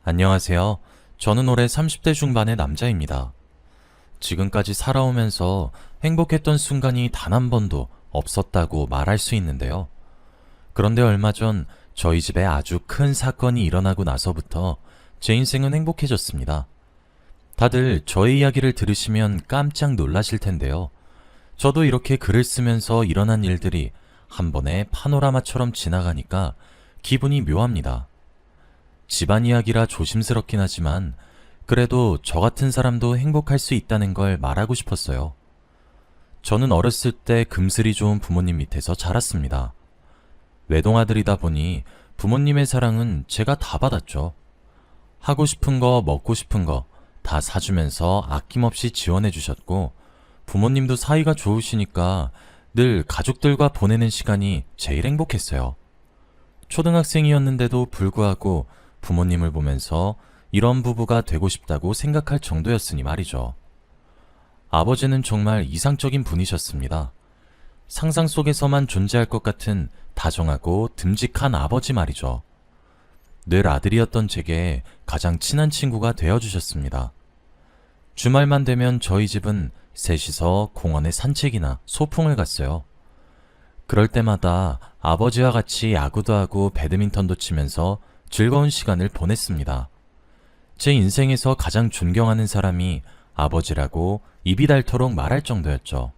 안녕하세요. 저는 올해 30대 중반의 남자입니다. 지금까지 살아오면서 행복했던 순간이 단 한 번도 없었다고 말할 수 있는데요. 그런데 얼마 전 저희 집에 아주 큰 사건이 일어나고 나서부터 제 인생은 행복해졌습니다. 다들 저의 이야기를 들으시면 깜짝 놀라실 텐데요. 저도 이렇게 글을 쓰면서 일어난 일들이 한 번에 파노라마처럼 지나가니까 기분이 묘합니다. 집안 이야기라 조심스럽긴 하지만 그래도 저 같은 사람도 행복할 수 있다는 걸 말하고 싶었어요. 저는 어렸을 때 금슬이 좋은 부모님 밑에서 자랐습니다. 외동아들이다 보니 부모님의 사랑은 제가 다 받았죠. 하고 싶은 거, 먹고 싶은 거 다 사주면서 아낌없이 지원해 주셨고, 부모님도 사이가 좋으시니까 늘 가족들과 보내는 시간이 제일 행복했어요. 초등학생이었는데도 불구하고 부모님을 보면서 이런 부부가 되고 싶다고 생각할 정도였으니 말이죠. 아버지는 정말 이상적인 분이셨습니다. 상상 속에서만 존재할 것 같은 다정하고 듬직한 아버지 말이죠. 늘 아들이었던 제게 가장 친한 친구가 되어주셨습니다. 주말만 되면 저희 집은 셋이서 공원에 산책이나 소풍을 갔어요. 그럴 때마다 아버지와 같이 야구도 하고 배드민턴도 치면서 즐거운 시간을 보냈습니다. 제 인생에서 가장 존경하는 사람이 아버지라고 입이 닳도록 말할 정도였죠.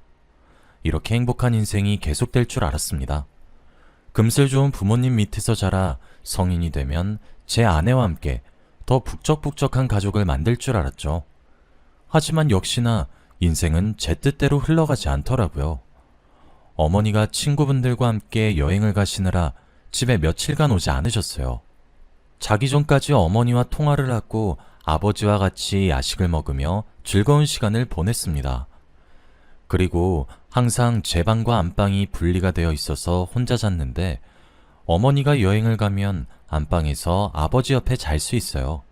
이렇게 행복한 인생이 계속될 줄 알았습니다. 금슬 좋은 부모님 밑에서 자라 성인이 되면 제 아내와 함께 더 북적북적한 가족을 만들 줄 알았죠. 하지만 역시나 인생은 제 뜻대로 흘러가지 않더라고요. 어머니가 친구분들과 함께 여행을 가시느라 집에 며칠간 오지 않으셨어요. 자기 전까지 어머니와 통화를 하고 아버지와 같이 야식을 먹으며 즐거운 시간을 보냈습니다. 그리고 항상 제 방과 안방이 분리가 되어 있어서 혼자 잤는데, 어머니가 여행을 가면 안방에서 아버지 옆에 잘 수 있어요.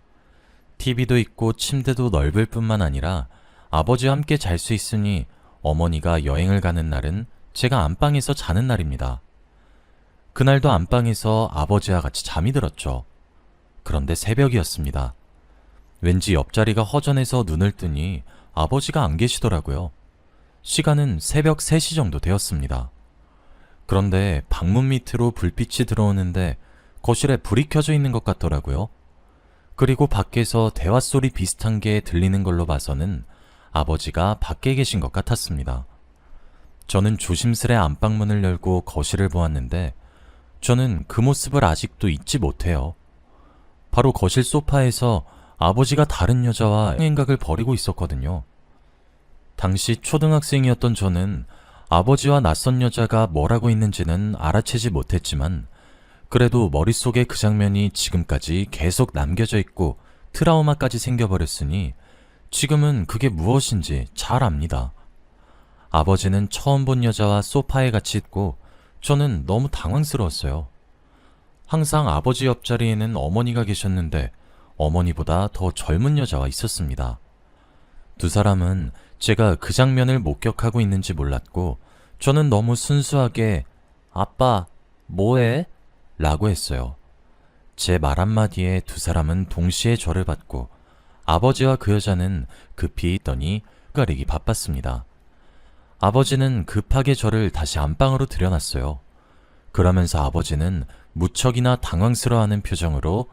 TV도 있고 침대도 넓을 뿐만 아니라 아버지와 함께 잘 수 있으니 어머니가 여행을 가는 날은 제가 안방에서 자는 날입니다. 그날도 안방에서 아버지와 같이 잠이 들었죠. 그런데 새벽이었습니다. 왠지 옆자리가 허전해서 눈을 뜨니 아버지가 안 계시더라고요. 시간은 새벽 3시 정도 되었습니다. 그런데 방문 밑으로 불빛이 들어오는데 거실에 불이 켜져 있는 것 같더라고요. 그리고 밖에서 대화 소리 비슷한 게 들리는 걸로 봐서는 아버지가 밖에 계신 것 같았습니다. 저는 조심스레 안방문을 열고 거실을 보았는데, 저는 그 모습을 아직도 잊지 못해요. 바로 거실 소파에서 아버지가 다른 여자와 행각을 벌이고 있었거든요. 당시 초등학생이었던 저는 아버지와 낯선 여자가 뭘 하고 있는지는 알아채지 못했지만, 그래도 머릿속에 그 장면이 지금까지 계속 남겨져 있고 트라우마까지 생겨버렸으니 지금은 그게 무엇인지 잘 압니다. 아버지는 처음 본 여자와 소파에 같이 있고 저는 너무 당황스러웠어요. 항상 아버지 옆자리에는 어머니가 계셨는데 어머니보다 더 젊은 여자와 있었습니다. 두 사람은 제가 그 장면을 목격하고 있는지 몰랐고, 저는 너무 순수하게 "아빠, 뭐해?" 라고 했어요. 제 말 한마디에 두 사람은 동시에 저를 봤고, 아버지와 그 여자는 급히 있더니 가리기 바빴습니다. 아버지는 급하게 저를 다시 안방으로 들여놨어요. 그러면서 아버지는 무척이나 당황스러워하는 표정으로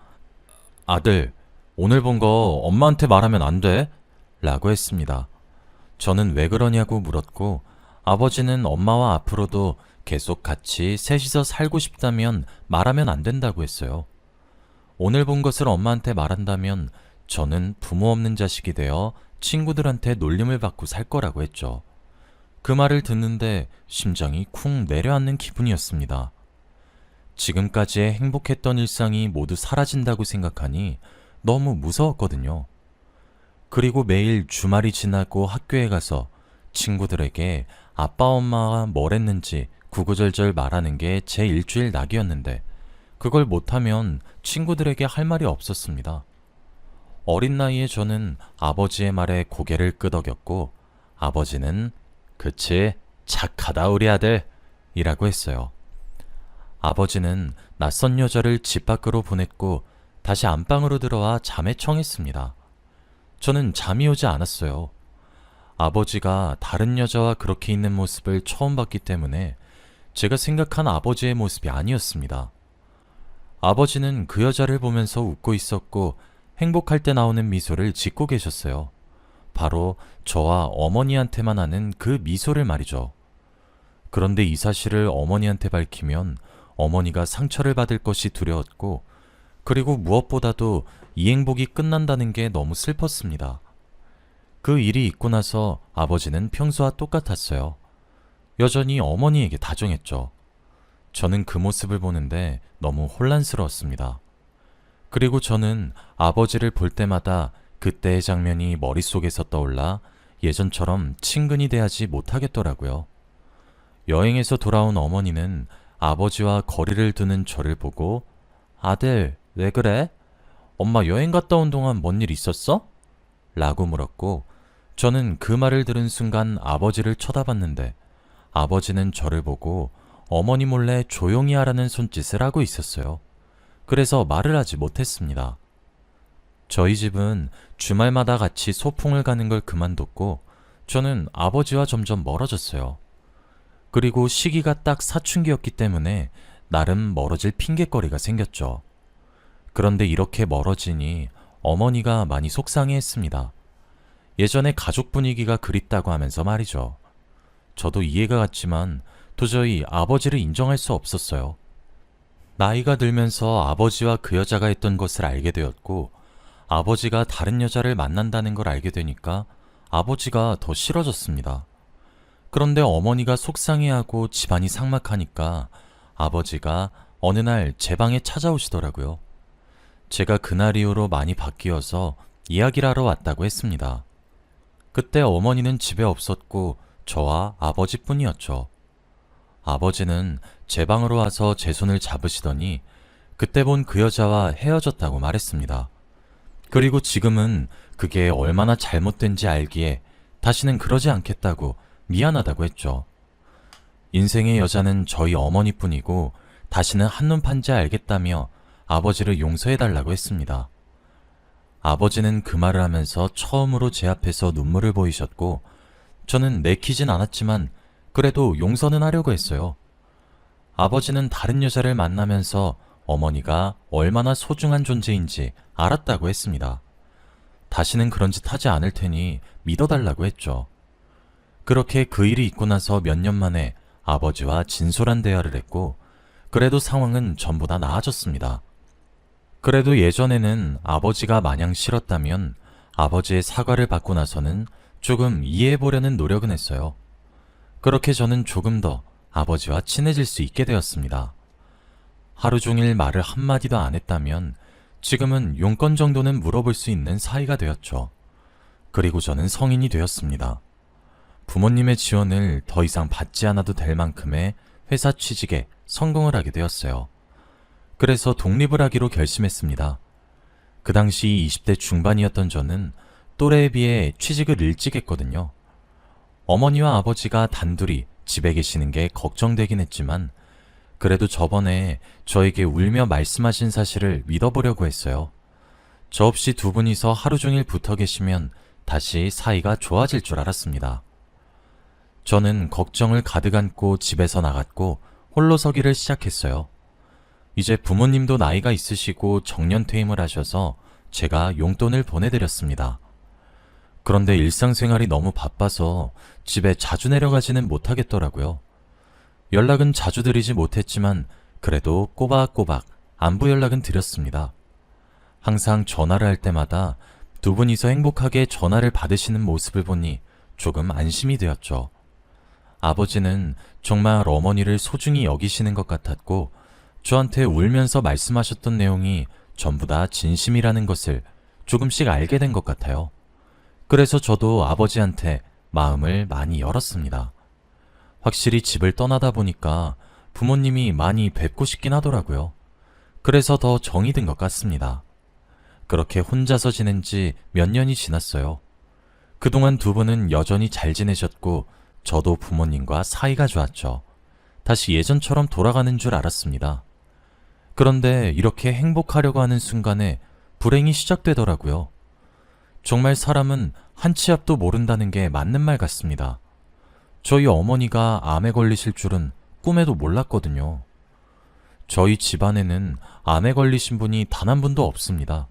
"아들, 오늘 본 거 엄마한테 말하면 안 돼?" 라고 했습니다. 저는 왜 그러냐고 물었고, 아버지는 엄마와 앞으로도 계속 같이 셋이서 살고 싶다면 말하면 안 된다고 했어요. 오늘 본 것을 엄마한테 말한다면 저는 부모 없는 자식이 되어 친구들한테 놀림을 받고 살 거라고 했죠. 그 말을 듣는데 심장이 쿵 내려앉는 기분이었습니다. 지금까지의 행복했던 일상이 모두 사라진다고 생각하니 너무 무서웠거든요. 그리고 매일 주말이 지나고 학교에 가서 친구들에게 아빠 엄마가 뭘 했는지 구구절절 말하는 게 제 일주일 낙이었는데, 그걸 못하면 친구들에게 할 말이 없었습니다. 어린 나이에 저는 아버지의 말에 고개를 끄덕였고, 아버지는 "그치, 착하다 우리 아들" 이라고 했어요. 아버지는 낯선 여자를 집 밖으로 보냈고 다시 안방으로 들어와 잠에 청했습니다. 저는 잠이 오지 않았어요. 아버지가 다른 여자와 그렇게 있는 모습을 처음 봤기 때문에 제가 생각한 아버지의 모습이 아니었습니다. 아버지는 그 여자를 보면서 웃고 있었고 행복할 때 나오는 미소를 짓고 계셨어요. 바로 저와 어머니한테만 하는 그 미소를 말이죠. 그런데 이 사실을 어머니한테 밝히면 어머니가 상처를 받을 것이 두려웠고, 그리고 무엇보다도 이 행복이 끝난다는 게 너무 슬펐습니다. 그 일이 있고 나서 아버지는 평소와 똑같았어요. 여전히 어머니에게 다정했죠. 저는 그 모습을 보는데 너무 혼란스러웠습니다. 그리고 저는 아버지를 볼 때마다 그때의 장면이 머릿속에서 떠올라 예전처럼 친근히 대하지 못하겠더라고요. 여행에서 돌아온 어머니는 아버지와 거리를 두는 저를 보고 "아들, 왜 그래? 엄마 여행 갔다 온 동안 뭔 일 있었어?" 라고 물었고, 저는 그 말을 들은 순간 아버지를 쳐다봤는데 아버지는 저를 보고 어머니 몰래 조용히 하라는 손짓을 하고 있었어요. 그래서 말을 하지 못했습니다. 저희 집은 주말마다 같이 소풍을 가는 걸 그만뒀고 저는 아버지와 점점 멀어졌어요. 그리고 시기가 딱 사춘기였기 때문에 나름 멀어질 핑곗거리가 생겼죠. 그런데 이렇게 멀어지니 어머니가 많이 속상해했습니다. 예전에 가족 분위기가 그립다고 하면서 말이죠. 저도 이해가 갔지만 도저히 아버지를 인정할 수 없었어요. 나이가 들면서 아버지와 그 여자가 했던 것을 알게 되었고, 아버지가 다른 여자를 만난다는 걸 알게 되니까 아버지가 더 싫어졌습니다. 그런데 어머니가 속상해하고 집안이 삭막하니까 아버지가 어느 날 제 방에 찾아오시더라고요. 제가 그날 이후로 많이 바뀌어서 이야기를 하러 왔다고 했습니다. 그때 어머니는 집에 없었고 저와 아버지뿐이었죠. 아버지는 제 방으로 와서 제 손을 잡으시더니 그때 본 그 여자와 헤어졌다고 말했습니다. 그리고 지금은 그게 얼마나 잘못된지 알기에 다시는 그러지 않겠다고 미안하다고 했죠. 인생의 여자는 저희 어머니뿐이고 다시는 한눈 판지 알겠다며 아버지를 용서해달라고 했습니다. 아버지는 그 말을 하면서 처음으로 제 앞에서 눈물을 보이셨고, 저는 내키진 않았지만 그래도 용서는 하려고 했어요. 아버지는 다른 여자를 만나면서 어머니가 얼마나 소중한 존재인지 알았다고 했습니다. 다시는 그런 짓 하지 않을 테니 믿어달라고 했죠. 그렇게 그 일이 있고 나서 몇 년 만에 아버지와 진솔한 대화를 했고, 그래도 상황은 전부 다 나아졌습니다. 그래도 예전에는 아버지가 마냥 싫었다면 아버지의 사과를 받고 나서는 조금 이해해보려는 노력은 했어요. 그렇게 저는 조금 더 아버지와 친해질 수 있게 되었습니다. 하루 종일 말을 한마디도 안 했다면 지금은 용건 정도는 물어볼 수 있는 사이가 되었죠. 그리고 저는 성인이 되었습니다. 부모님의 지원을 더 이상 받지 않아도 될 만큼의 회사 취직에 성공을 하게 되었어요. 그래서 독립을 하기로 결심했습니다. 그 당시 20대 중반이었던 저는 또래에 비해 취직을 일찍 했거든요. 어머니와 아버지가 단둘이 집에 계시는 게 걱정되긴 했지만 그래도 저번에 저에게 울며 말씀하신 사실을 믿어보려고 했어요. 저 없이 두 분이서 하루 종일 붙어 계시면 다시 사이가 좋아질 줄 알았습니다. 저는 걱정을 가득 안고 집에서 나갔고 홀로 서기를 시작했어요. 이제 부모님도 나이가 있으시고 정년퇴임을 하셔서 제가 용돈을 보내드렸습니다. 그런데 일상생활이 너무 바빠서 집에 자주 내려가지는 못하겠더라고요. 연락은 자주 드리지 못했지만 그래도 꼬박꼬박 안부 연락은 드렸습니다. 항상 전화를 할 때마다 두 분이서 행복하게 전화를 받으시는 모습을 보니 조금 안심이 되었죠. 아버지는 정말 어머니를 소중히 여기시는 것 같았고 저한테 울면서 말씀하셨던 내용이 전부 다 진심이라는 것을 조금씩 알게 된 것 같아요. 그래서 저도 아버지한테 마음을 많이 열었습니다. 확실히 집을 떠나다 보니까 부모님이 많이 뵙고 싶긴 하더라고요. 그래서 더 정이 든 것 같습니다. 그렇게 혼자서 지낸 지 몇 년이 지났어요. 그동안 두 분은 여전히 잘 지내셨고 저도 부모님과 사이가 좋았죠. 다시 예전처럼 돌아가는 줄 알았습니다. 그런데 이렇게 행복하려고 하는 순간에 불행이 시작되더라고요. 정말 사람은 한 치 앞도 모른다는 게 맞는 말 같습니다. 저희 어머니가 암에 걸리실 줄은 꿈에도 몰랐거든요. 저희 집안에는 암에 걸리신 분이 단 한 분도 없습니다.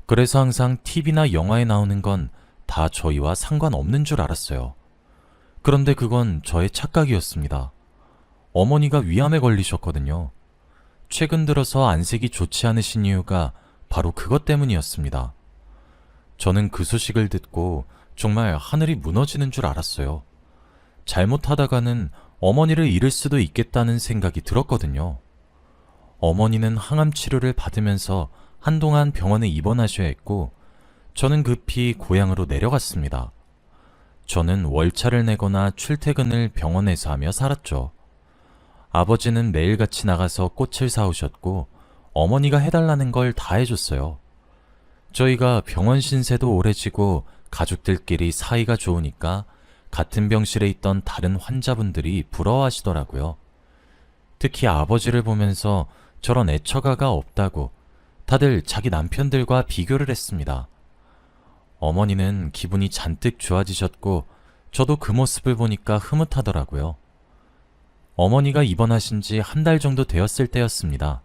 그래서 항상 TV나 영화에 나오는 건 다 저희와 상관없는 줄 알았어요. 그런데 그건 저의 착각이었습니다. 어머니가 위암에 걸리셨거든요. 최근 들어서 안색이 좋지 않으신 이유가 바로 그것 때문이었습니다. 저는 그 소식을 듣고 정말 하늘이 무너지는 줄 알았어요. 잘못하다가는 어머니를 잃을 수도 있겠다는 생각이 들었거든요. 어머니는 항암 치료를 받으면서 한동안 병원에 입원하셔야 했고, 저는 급히 고향으로 내려갔습니다. 저는 월차를 내거나 출퇴근을 병원에서 하며 살았죠. 아버지는 매일같이 나가서 꽃을 사오셨고, 어머니가 해달라는 걸 다 해줬어요. 저희가 병원 신세도 오래 지고 가족들끼리 사이가 좋으니까 같은 병실에 있던 다른 환자분들이 부러워하시더라고요. 특히 아버지를 보면서 저런 애처가가 없다고 다들 자기 남편들과 비교를 했습니다. 어머니는 기분이 잔뜩 좋아지셨고 저도 그 모습을 보니까 흐뭇하더라고요. 어머니가 입원하신 지 한 달 정도 되었을 때였습니다.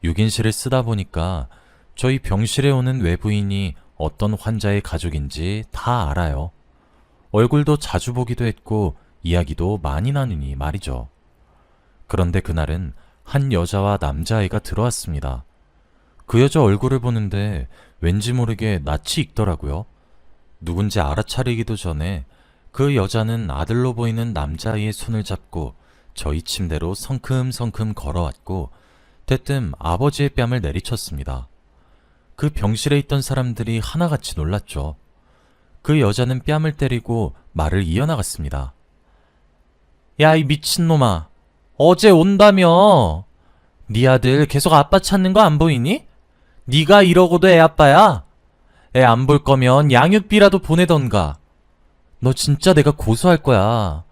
6인실을 쓰다 보니까 저희 병실에 오는 외부인이 어떤 환자의 가족인지 다 알아요. 얼굴도 자주 보기도 했고 이야기도 많이 나누니 말이죠. 그런데 그날은 한 여자와 남자아이가 들어왔습니다. 그 여자 얼굴을 보는데 왠지 모르게 낯이 익더라고요. 누군지 알아차리기도 전에 그 여자는 아들로 보이는 남자아이의 손을 잡고 저희 침대로 성큼성큼 걸어왔고 대뜸 아버지의 뺨을 내리쳤습니다. 그 병실에 있던 사람들이 하나같이 놀랐죠. 그 여자는 뺨을 때리고 말을 이어나갔습니다. 야, 이 미친놈아. 어제 온다며. 네 아들 계속 아빠 찾는 거 안 보이니? 네가 이러고도 애 아빠야? 애 안 볼 거면 양육비라도 보내던가. 너 진짜 내가 고소할 거야.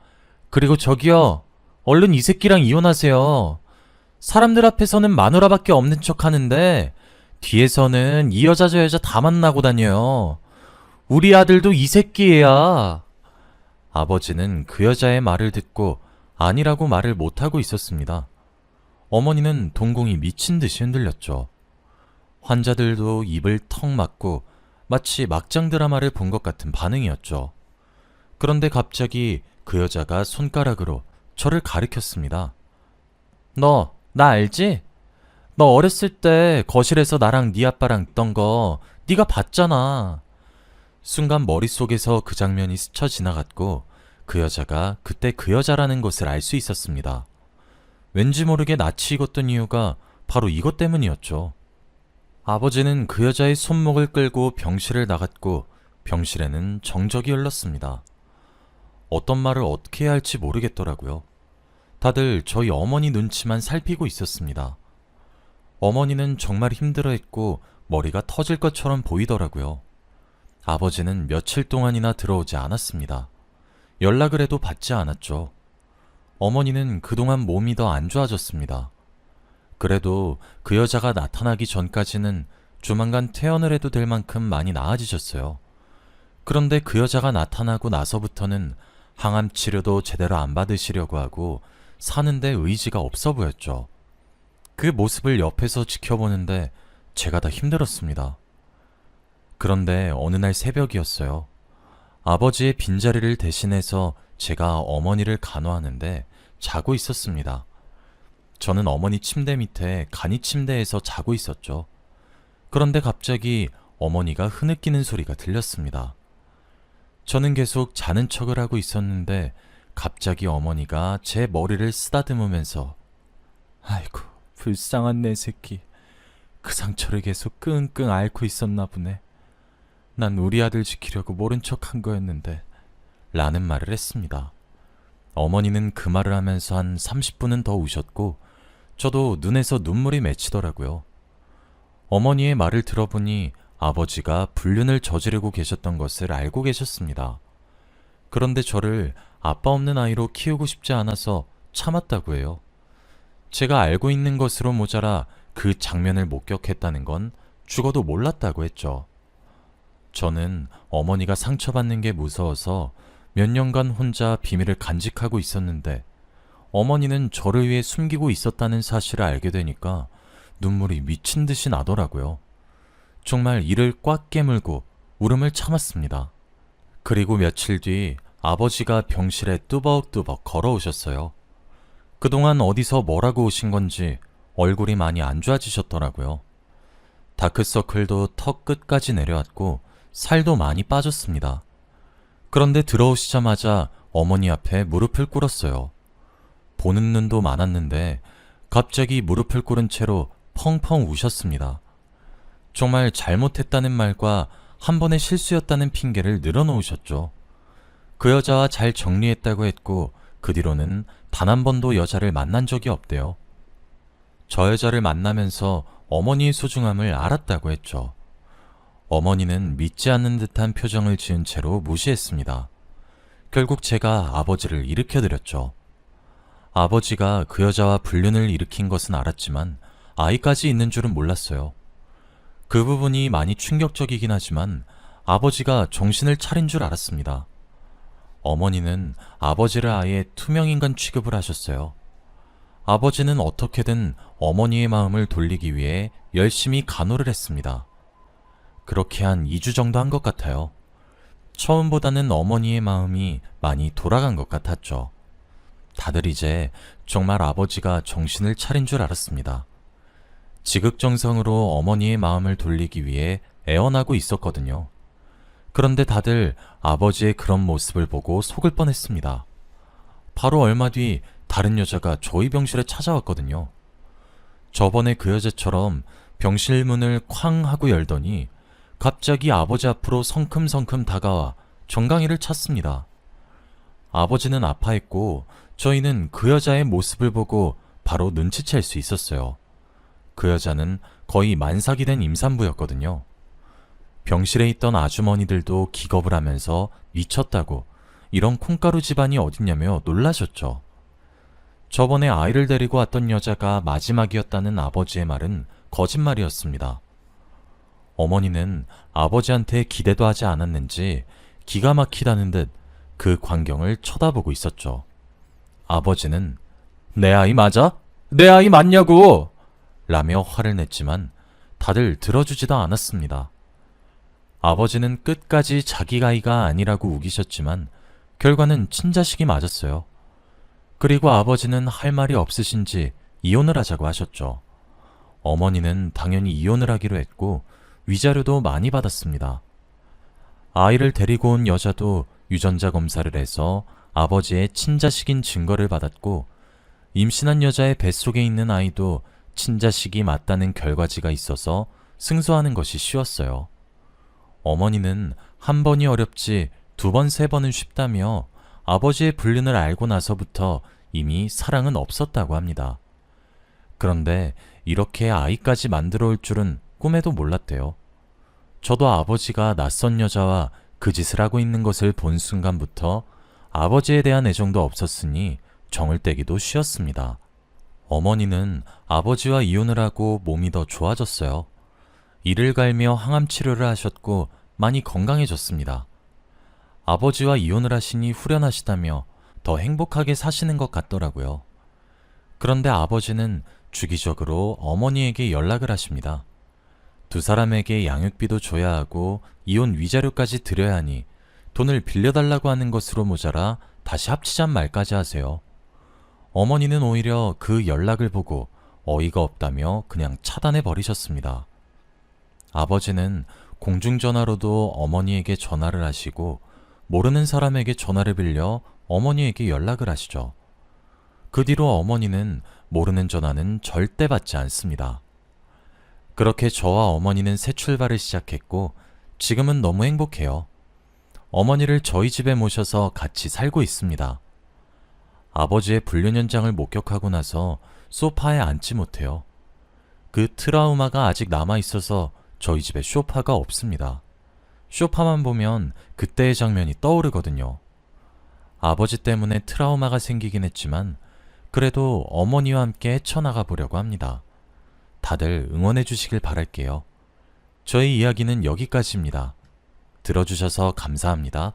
그리고 저기요. 얼른 이 새끼랑 이혼하세요. 사람들 앞에서는 마누라밖에 없는 척 하는데 뒤에서는 이 여자 저 여자 다 만나고 다녀요. 우리 아들도 이 새끼야. 아버지는 그 여자의 말을 듣고 아니라고 말을 못하고 있었습니다. 어머니는 동공이 미친 듯이 흔들렸죠. 환자들도 입을 턱 막고 마치 막장 드라마를 본 것 같은 반응이었죠. 그런데 갑자기 그 여자가 손가락으로 저를 가리켰습니다. 너, 나 알지? 너 어렸을 때 거실에서 나랑 네 아빠랑 있던 거 네가 봤잖아. 순간 머릿속에서 그 장면이 스쳐 지나갔고 그 여자가 그때 그 여자라는 것을 알 수 있었습니다. 왠지 모르게 낯이 익었던 이유가 바로 이것 때문이었죠. 아버지는 그 여자의 손목을 끌고 병실을 나갔고 병실에는 정적이 흘렀습니다. 어떤 말을 어떻게 해야 할지 모르겠더라고요. 다들 저희 어머니 눈치만 살피고 있었습니다. 어머니는 정말 힘들어했고 머리가 터질 것처럼 보이더라고요. 아버지는 며칠 동안이나 들어오지 않았습니다. 연락을 해도 받지 않았죠. 어머니는 그동안 몸이 더 안 좋아졌습니다. 그래도 그 여자가 나타나기 전까지는 조만간 퇴원을 해도 될 만큼 많이 나아지셨어요. 그런데 그 여자가 나타나고 나서부터는 항암 치료도 제대로 안 받으시려고 하고 사는데 의지가 없어 보였죠. 그 모습을 옆에서 지켜보는데 제가 다 힘들었습니다. 그런데 어느 날 새벽이었어요. 아버지의 빈자리를 대신해서 제가 어머니를 간호하는데 자고 있었습니다. 저는 어머니 침대 밑에 간이 침대에서 자고 있었죠. 그런데 갑자기 어머니가 흐느끼는 소리가 들렸습니다. 저는 계속 자는 척을 하고 있었는데 갑자기 어머니가 제 머리를 쓰다듬으면서 아이고 불쌍한 내 새끼. 그 상처를 계속 끙끙 앓고 있었나 보네. 난 우리 아들 지키려고 모른 척 한 거였는데 라는 말을 했습니다. 어머니는 그 말을 하면서 한 30분은 더 우셨고 저도 눈에서 눈물이 맺히더라고요. 어머니의 말을 들어보니 아버지가 불륜을 저지르고 계셨던 것을 알고 계셨습니다. 그런데 저를 아빠 없는 아이로 키우고 싶지 않아서 참았다고 해요. 제가 알고 있는 것으로 모자라 그 장면을 목격했다는 건 죽어도 몰랐다고 했죠. 저는 어머니가 상처받는 게 무서워서 몇 년간 혼자 비밀을 간직하고 있었는데 어머니는 저를 위해 숨기고 있었다는 사실을 알게 되니까 눈물이 미친 듯이 나더라고요. 정말 이를 꽉 깨물고 울음을 참았습니다. 그리고 며칠 뒤 아버지가 병실에 뚜벅뚜벅 걸어오셨어요. 그동안 어디서 뭐라고 오신 건지 얼굴이 많이 안 좋아지셨더라고요. 다크서클도 턱 끝까지 내려왔고 살도 많이 빠졌습니다. 그런데 들어오시자마자 어머니 앞에 무릎을 꿇었어요. 보는 눈도 많았는데 갑자기 무릎을 꿇은 채로 펑펑 우셨습니다. 정말 잘못했다는 말과 한 번의 실수였다는 핑계를 늘어놓으셨죠. 그 여자와 잘 정리했다고 했고 그 뒤로는 단 한 번도 여자를 만난 적이 없대요. 저 여자를 만나면서 어머니의 소중함을 알았다고 했죠. 어머니는 믿지 않는 듯한 표정을 지은 채로 무시했습니다. 결국 제가 아버지를 일으켜드렸죠. 아버지가 그 여자와 불륜을 일으킨 것은 알았지만 아이까지 있는 줄은 몰랐어요. 그 부분이 많이 충격적이긴 하지만 아버지가 정신을 차린 줄 알았습니다. 어머니는 아버지를 아예 투명인간 취급을 하셨어요. 아버지는 어떻게든 어머니의 마음을 돌리기 위해 열심히 간호를 했습니다. 그렇게 한 2주 정도 한 것 같아요. 처음보다는 어머니의 마음이 많이 돌아간 것 같았죠. 다들 이제 정말 아버지가 정신을 차린 줄 알았습니다. 지극정성으로 어머니의 마음을 돌리기 위해 애원하고 있었거든요. 그런데 다들 아버지의 그런 모습을 보고 속을 뻔했습니다. 바로 얼마 뒤 다른 여자가 저희 병실에 찾아왔거든요. 저번에 그 여자처럼 병실 문을 쾅 하고 열더니 갑자기 아버지 앞으로 성큼성큼 다가와 정강이를 찼습니다. 아버지는 아파했고 저희는 그 여자의 모습을 보고 바로 눈치챌 수 있었어요. 그 여자는 거의 만삭이 된 임산부였거든요. 병실에 있던 아주머니들도 기겁을 하면서 미쳤다고 이런 콩가루 집안이 어딨냐며 놀라셨죠. 저번에 아이를 데리고 왔던 여자가 마지막이었다는 아버지의 말은 거짓말이었습니다. 어머니는 아버지한테 기대도 하지 않았는지 기가 막히다는 듯 그 광경을 쳐다보고 있었죠. 아버지는 내 아이 맞아? 내 아이 맞냐고! 라며 화를 냈지만 다들 들어주지도 않았습니다. 아버지는 끝까지 자기 아이가 아니라고 우기셨지만 결과는 친자식이 맞았어요. 그리고 아버지는 할 말이 없으신지 이혼을 하자고 하셨죠. 어머니는 당연히 이혼을 하기로 했고 위자료도 많이 받았습니다. 아이를 데리고 온 여자도 유전자 검사를 해서 아버지의 친자식인 증거를 받았고 임신한 여자의 뱃속에 있는 아이도 친자식이 맞다는 결과지가 있어서 승소하는 것이 쉬웠어요. 어머니는 한 번이 어렵지 두 번, 세 번은 쉽다며 아버지의 불륜을 알고 나서부터 이미 사랑은 없었다고 합니다. 그런데 이렇게 아이까지 만들어 올 줄은 꿈에도 몰랐대요. 저도 아버지가 낯선 여자와 그 짓을 하고 있는 것을 본 순간부터 아버지에 대한 애정도 없었으니 정을 떼기도 쉬웠습니다. 어머니는 아버지와 이혼을 하고 몸이 더 좋아졌어요. 이를 갈며 항암 치료를 하셨고 많이 건강해졌습니다. 아버지와 이혼을 하시니 후련하시다며 더 행복하게 사시는 것 같더라고요. 그런데 아버지는 주기적으로 어머니에게 연락을 하십니다. 두 사람에게 양육비도 줘야 하고 이혼 위자료까지 드려야 하니 돈을 빌려달라고 하는 것으로 모자라 다시 합치잔 말까지 하세요. 어머니는 오히려 그 연락을 보고 어이가 없다며 그냥 차단해 버리셨습니다. 아버지는 공중전화로도 어머니에게 전화를 하시고 모르는 사람에게 전화를 빌려 어머니에게 연락을 하시죠. 그 뒤로 어머니는 모르는 전화는 절대 받지 않습니다. 그렇게 저와 어머니는 새 출발을 시작했고 지금은 너무 행복해요. 어머니를 저희 집에 모셔서 같이 살고 있습니다. 아버지의 불륜 현장을 목격하고 나서 소파에 앉지 못해요. 그 트라우마가 아직 남아있어서 저희 집에 소파가 없습니다. 소파만 보면 그때의 장면이 떠오르거든요. 아버지 때문에 트라우마가 생기긴 했지만 그래도 어머니와 함께 헤쳐나가 보려고 합니다. 다들 응원해 주시길 바랄게요. 저희 이야기는 여기까지입니다. 들어주셔서 감사합니다.